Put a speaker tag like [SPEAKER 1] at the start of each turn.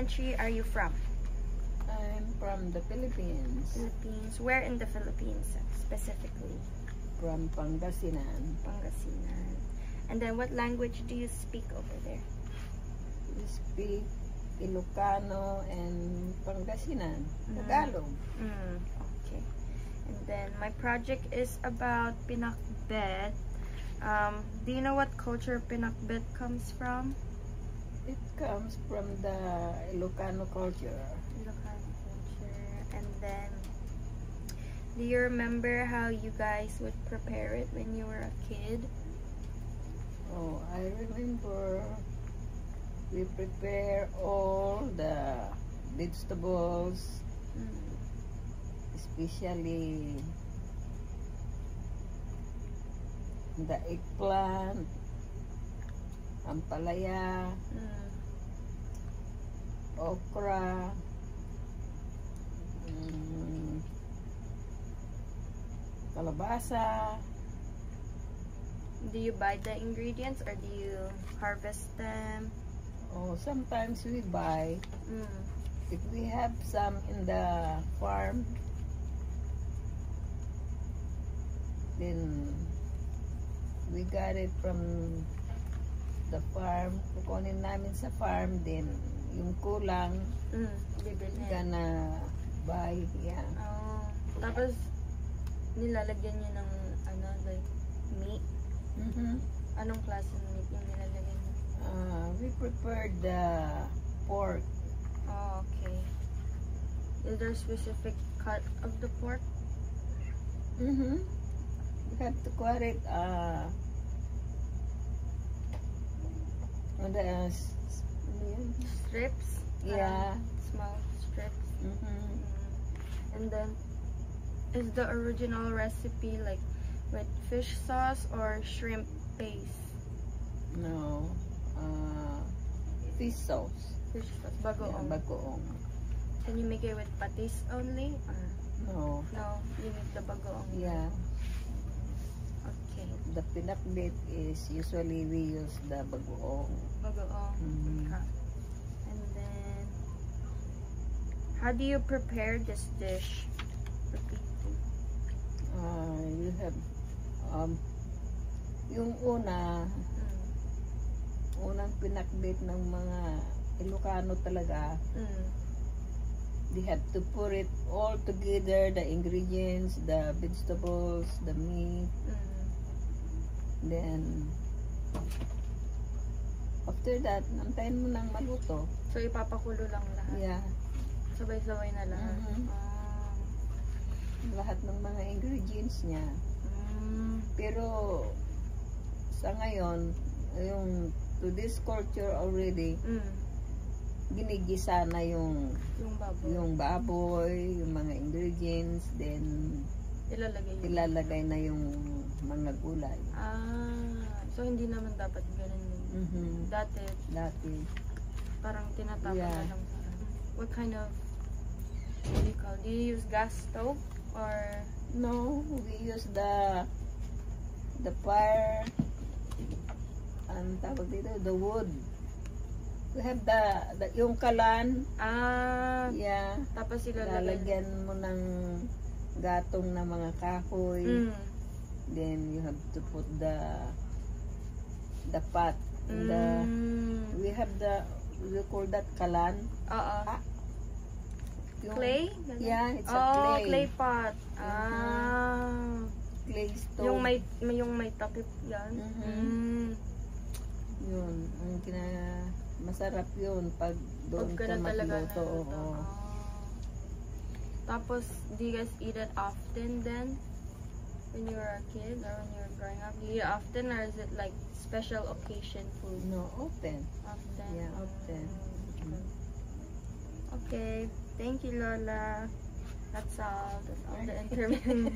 [SPEAKER 1] country are you from?
[SPEAKER 2] I'm from the Philippines.
[SPEAKER 1] Philippines. Where in the Philippines specifically?
[SPEAKER 2] From Pangasinan.
[SPEAKER 1] Pangasinan. And then what language do you speak over there?
[SPEAKER 2] We speak Ilocano and Pangasinan. Tagalog.
[SPEAKER 1] Okay. And then my project is about pinakbet. Do you know what culture pinakbet comes from?
[SPEAKER 2] It comes from the Ilocano culture.
[SPEAKER 1] Ilocano culture. And then, do you remember how you guys would prepare it when you were a kid?
[SPEAKER 2] Oh, I remember we prepare all the vegetables, especially the eggplant, ampalaya, okra, kalabasa.
[SPEAKER 1] Do you buy the ingredients or do you harvest them?
[SPEAKER 2] Oh, sometimes we buy. If we have some in the farm, then we got it from the farm. Kukunin namin sa farm, then yung kulang, gonna buy. Yeah.
[SPEAKER 1] Oh, tapos nilalagyan niyo ng ano, like meat? Anong klase ng meat yung nilalagyan niyo?
[SPEAKER 2] We prepared the pork.
[SPEAKER 1] Oh, okay. Is there a specific cut of the pork?
[SPEAKER 2] We have to cut it on the
[SPEAKER 1] strips?
[SPEAKER 2] Yeah.
[SPEAKER 1] Small strips. And then, is the original recipe like with fish sauce or shrimp paste?
[SPEAKER 2] No. Fish sauce.
[SPEAKER 1] Fish sauce. Bagoong.
[SPEAKER 2] Yeah, bagoong.
[SPEAKER 1] Can you make it with patis only? Or
[SPEAKER 2] No.
[SPEAKER 1] no, you need the bagoong.
[SPEAKER 2] Yeah.
[SPEAKER 1] Okay.
[SPEAKER 2] The pinakbet is usually we use the bagoong.
[SPEAKER 1] Bagoong. And then, how do you prepare this dish?
[SPEAKER 2] You have yung unang pinakbet ng mga Ilocano talaga. They have to put it all together, the ingredients, the vegetables, the meat. Then after that, nantayin mo nang maluto.
[SPEAKER 1] So ipapakulo lang lahat?
[SPEAKER 2] Yeah.
[SPEAKER 1] Sabay-sabay na lahat?
[SPEAKER 2] Lahat ng mga ingredients niya. Pero sa ngayon, yung to this culture already, ginigisa na yung baboy, yung mga ingredients, then ilalagay na yung mga gulay.
[SPEAKER 1] So hindi naman dapat ganun yun. Dati parang tinatapon na lang. What kind of, what do you call, do you use gas stove or?
[SPEAKER 2] No, we use the fire, ang tawag dito, the wood. We have the yung kalan. Yeah.
[SPEAKER 1] Tapos
[SPEAKER 2] lalagyan mo ng gatong na mga kahoy. Then you have to put the pot. We have we call that kalan.
[SPEAKER 1] Clay?
[SPEAKER 2] Yeah, it's a
[SPEAKER 1] clay pot.
[SPEAKER 2] Clay stove.
[SPEAKER 1] Yung may takip yan.
[SPEAKER 2] Yun, ang masarap yun pag doon ka magluto.
[SPEAKER 1] Tapos, do you guys eat it often then? When you were a kid or when you were growing up? Do you eat often or is it like special occasion food?
[SPEAKER 2] No, often.
[SPEAKER 1] Often?
[SPEAKER 2] Yeah, often.
[SPEAKER 1] Okay. Thank you, Lola. That's all. That's all the interview.